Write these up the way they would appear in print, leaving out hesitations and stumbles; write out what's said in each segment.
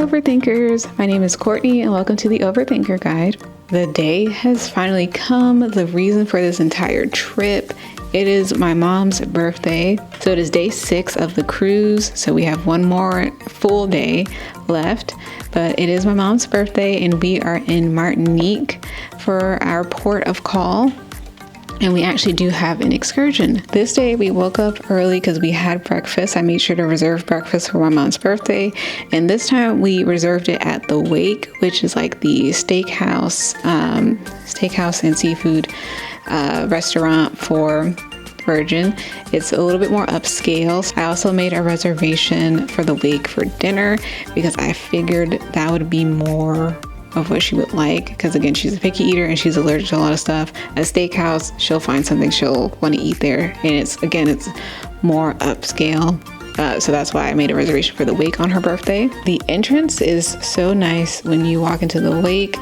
Overthinkers! My name is Courtney and welcome to the Overthinker Guide. The day has finally come, the reason for this entire trip. It is my mom's birthday, so it is day 6 of the cruise, so we have one more full day left, but it is my mom's birthday and we are in Martinique for our port of call. And we actually do have an excursion. This day we woke up early because we had breakfast. I made sure to reserve breakfast for my mom's birthday. And this time we reserved it at the Wake, which is like the steakhouse and seafood restaurant for Virgin. It's a little bit more upscale. I also made a reservation for the Wake for dinner because I figured that would be more of what she would like, because again, she's a picky eater and she's allergic to a lot of stuff. At a steakhouse, she'll find something she'll want to eat there, and it's more upscale. So that's why I made a reservation for the Wake on her birthday. The entrance is so nice. When you walk into the Wake,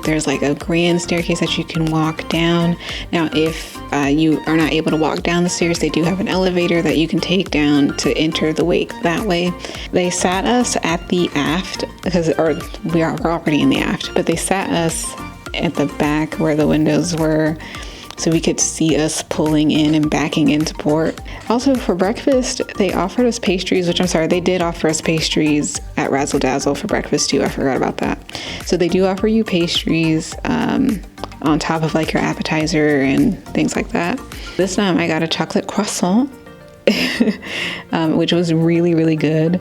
there's like a grand staircase that you can walk down. Now, if you are not able to walk down the stairs, they do have an elevator that you can take down to enter the Wake that way. They sat us at the aft we're already in the aft, but they sat us at the back where the windows were, so we could see us pulling in and backing into port. Also for breakfast, they offered us pastries, they did offer us pastries at Razzle Dazzle for breakfast too. I forgot about that. So they do offer you pastries on top of like your appetizer and things like that. This time I got a chocolate croissant, which was really, really good.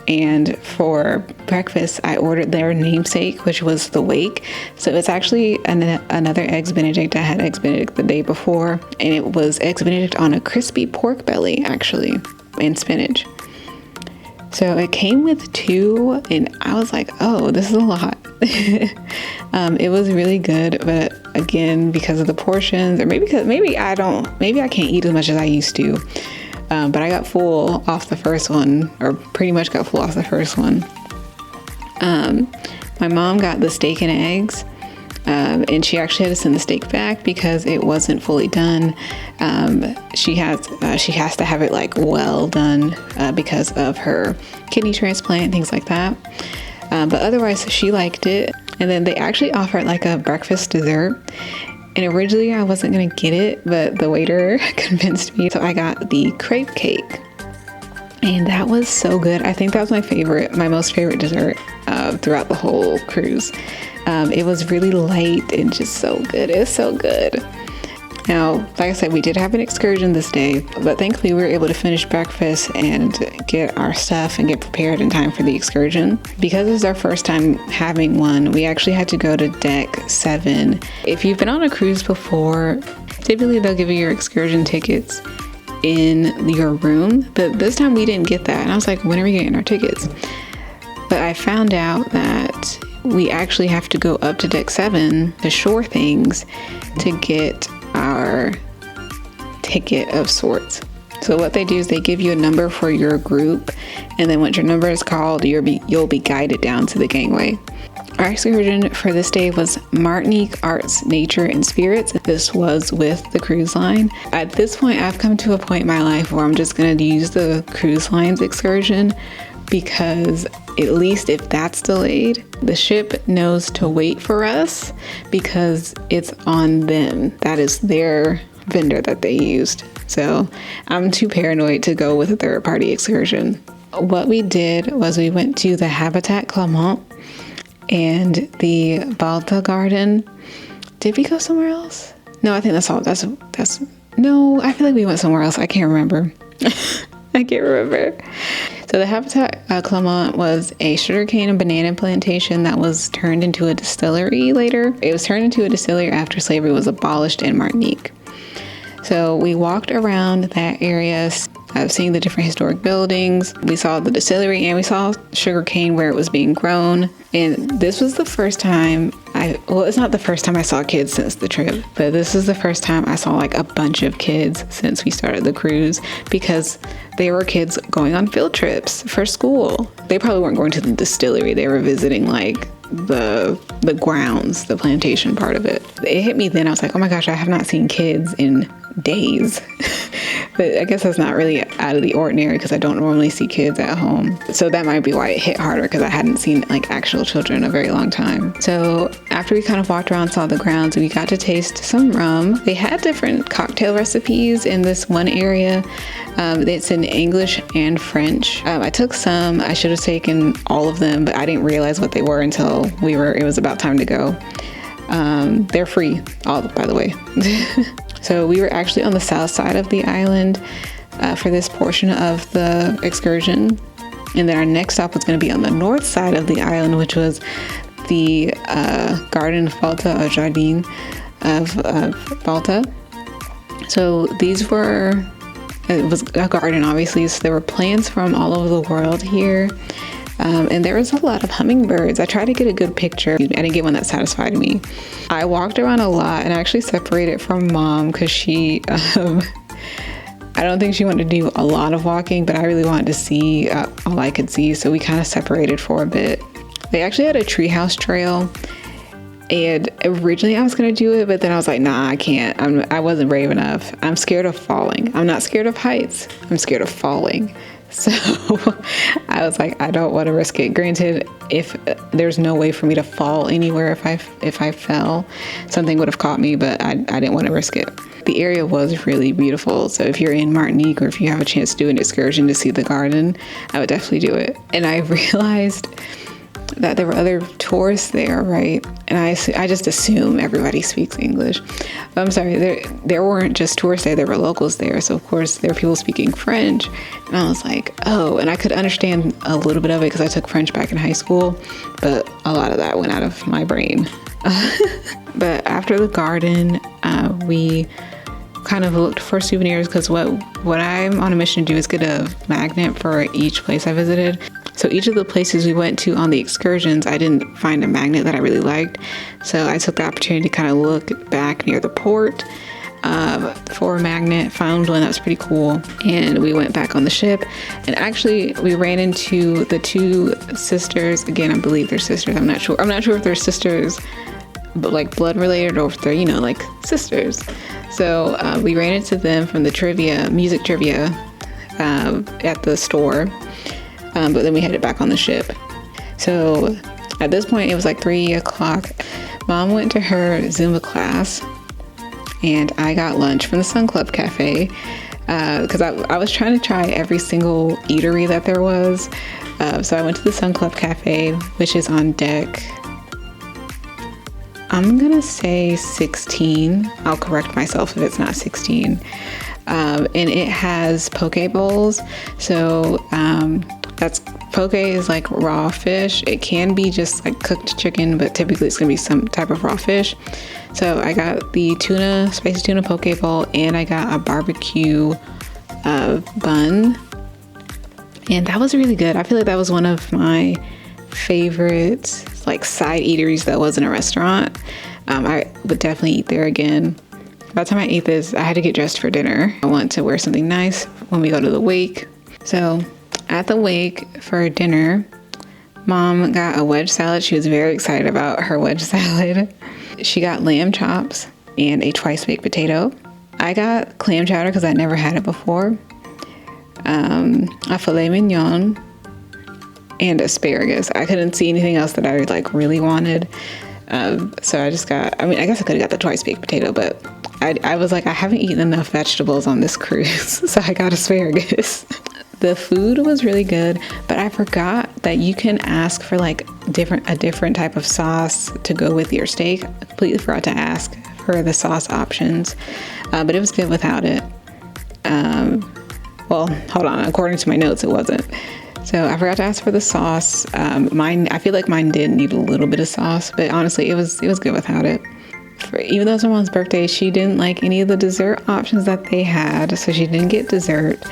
And for breakfast, I ordered their namesake, which was the Wake. So it's actually another Eggs Benedict. I had Eggs Benedict the day before, and it was Eggs Benedict on a crispy pork belly, actually, and spinach. So it came with 2, and I was like, oh, this is a lot. It was really good, but again, because of the portions, or maybe I can't eat as much as I used to. But I got full off the first one, or pretty much got full off the first one. My mom got the steak and eggs, and she actually had to send the steak back because it wasn't fully done. She has to have it like well done because of her kidney transplant and things like that. But otherwise, she liked it. And then they actually offered like a breakfast dessert. And originally I wasn't gonna get it, but the waiter convinced me. So I got the crepe cake, and that was so good. I think that was my most favorite dessert throughout the whole cruise. It was really light and just so good. It was so good. Now, like I said, we did have an excursion this day, but thankfully we were able to finish breakfast and get our stuff and get prepared in time for the excursion. Because it was our first time having one, we actually had to go to deck 7. If you've been on a cruise before, typically they'll give you your excursion tickets in your room, but this time we didn't get that. And I was like, when are we getting our tickets? But I found out that we actually have to go up to deck 7, the shore things, to get our ticket of sorts. So what they do is they give you a number for your group, and then once your number is called, you'll be guided down to the gangway. Our excursion for this day was Martinique Arts, Nature, and Spirits. This was with the cruise line. At this point, I've come to a point in my life where I'm just going to use the cruise line's excursion, because at least if that's delayed, the ship knows to wait for us because it's on them. That is their vendor that they used. So I'm too paranoid to go with a third-party excursion. What we did was we went to the Habitat Clement and the Balta Garden. Did we go somewhere else? No, I think that's all. No, I feel like we went somewhere else. I can't remember. I can't remember. So the Habitat Clement was a sugarcane and banana plantation that was turned into a distillery later. It was turned into a distillery after slavery was abolished in Martinique. So we walked around that area, seeing the different historic buildings. We saw the distillery and we saw sugarcane where it was being grown. And this was the first time it's not the first time I saw kids since the trip, but this is the first time I saw like a bunch of kids since we started the cruise, because they were kids going on field trips for school. They probably weren't going to the distillery. They were visiting like the grounds, the plantation part of it. It hit me then. I was like, oh my gosh, I have not seen kids in days. But I guess that's not really out of the ordinary because I don't normally see kids at home. So that might be why it hit harder, because I hadn't seen like actual children in a very long time. So after we kind of walked around, saw the grounds, we got to taste some rum. They had different cocktail recipes in this one area. It's in English and French. I took some. I should have taken all of them, but I didn't realize what they were until it was about time to go. They're free, all by the way. So we were actually on the south side of the island for this portion of the excursion. And then our next stop was going to be on the north side of the island, which was the garden of Balta Garden of Balta. So it was a garden, obviously, so there were plants from all over the world here. And there was a lot of hummingbirds. I tried to get a good picture. I didn't get one that satisfied me. I walked around a lot and I actually separated from Mom because she, I don't think she wanted to do a lot of walking, but I really wanted to see all I could see. So we kind of separated for a bit. They actually had a treehouse trail. And originally I was going to do it, but then I was like, nah, I can't. I wasn't brave enough. I'm scared of falling. I'm not scared of heights. I'm scared of falling. So I was like, I don't want to risk it. Granted, if there's no way for me to fall anywhere, if I fell, something would have caught me, but I didn't want to risk it. The area was really beautiful. So if you're in Martinique or if you have a chance to do an excursion to see the garden, I would definitely do it. And I realized that there were other tourists there, right? And I just assume everybody speaks English. But I'm sorry, there weren't just tourists there were locals there. So of course there were people speaking French. And I was like, oh, and I could understand a little bit of it because I took French back in high school, but a lot of that went out of my brain. But after the garden, we kind of looked for souvenirs because what I'm on a mission to do is get a magnet for each place I visited. So each of the places we went to on the excursions, I didn't find a magnet that I really liked. So I took the opportunity to kind of look back near the port for a magnet, found one that was pretty cool, and we went back on the ship. And actually we ran into the two sisters. Again, I believe they're sisters. I'm not sure if they're sisters, but like blood related, or if they're, like sisters. So we ran into them from the music trivia at the store. But then we headed back on the ship. So at this point, it was like 3 o'clock. Mom went to her Zumba class, and I got lunch from the Sun Club Cafe because I was trying to try every single eatery that there was. So I went to the Sun Club Cafe, which is on deck, I'm gonna say 16. I'll correct myself if it's not 16. And it has poke bowls. So poke is like raw fish. It can be just like cooked chicken, but typically it's gonna be some type of raw fish. So I got the spicy tuna poke bowl, and I got a barbecue bun, and that was really good. I feel like that was one of my favorite like side eateries that wasn't a restaurant. I would definitely eat there again. By the time I ate this, I had to get dressed for dinner. I want to wear something nice when we go to the wake. So at the wake for dinner, Mom got a wedge salad. She was very excited about her wedge salad. She got lamb chops and a twice baked potato. I got clam chowder because I never had it before. A filet mignon and asparagus. I couldn't see anything else that I like really wanted. So I just got, I guess I could have got the twice baked potato, but I was like, I haven't eaten enough vegetables on this cruise. So I got asparagus. The food was really good, but I forgot that you can ask for like a different type of sauce to go with your steak. I completely forgot to ask for the sauce options, but it was good without it. Well, hold on. According to my notes, it wasn't. So I forgot to ask for the sauce. I feel like mine did need a little bit of sauce, but honestly, it was good without it. Even though it's my mom's birthday, she didn't like any of the dessert options that they had, so she didn't get dessert.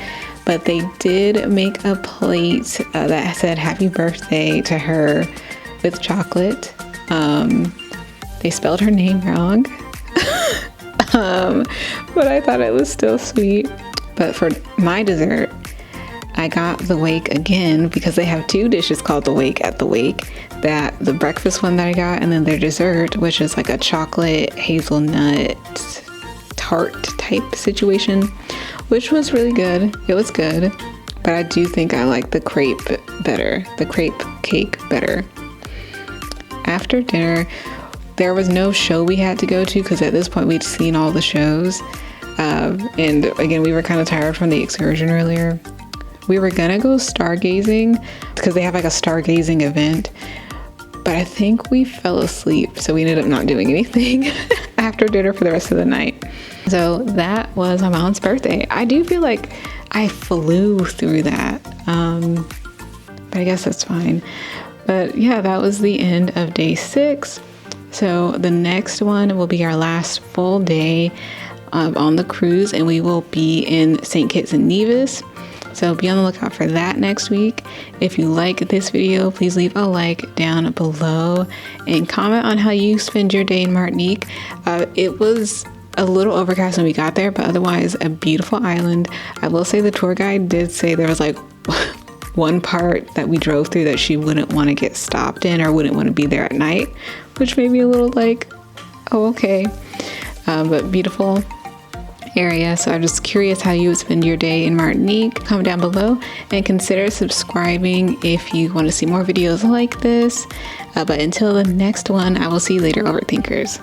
But they did make a plate that said happy birthday to her with chocolate. They spelled her name wrong, but I thought it was still sweet. But for my dessert, I got the wake again because they have two dishes called the wake at the wake. The breakfast one that I got, and then their dessert, which is like a chocolate hazelnut tart type situation, which was really good. It was good, but I do think I like the crepe better, the crepe cake better. After dinner, there was no show we had to go to because at this point we'd seen all the shows. And again, we were kind of tired from the excursion earlier. We were gonna go stargazing because they have like a stargazing event, but I think we fell asleep, so we ended up not doing anything after dinner for the rest of the night. So that was my mom's birthday. I do feel like I flew through that, but I guess that's fine. But yeah, that was the end of day 6. So the next one will be our last full day on the cruise, and we will be in St. Kitts and Nevis. So be on the lookout for that next week. If you like this video, please leave a like down below and comment on how you spend your day in Martinique. It was a little overcast when we got there, but otherwise a beautiful island. I will say the tour guide did say there was like one part that we drove through that she wouldn't want to get stopped in or wouldn't want to be there at night, which made me a little like, oh, okay. But beautiful area. So I'm just curious how you would spend your day in Martinique. Comment down below and consider subscribing if you want to see more videos like this. But until the next one, I will see you later, Overthinkers.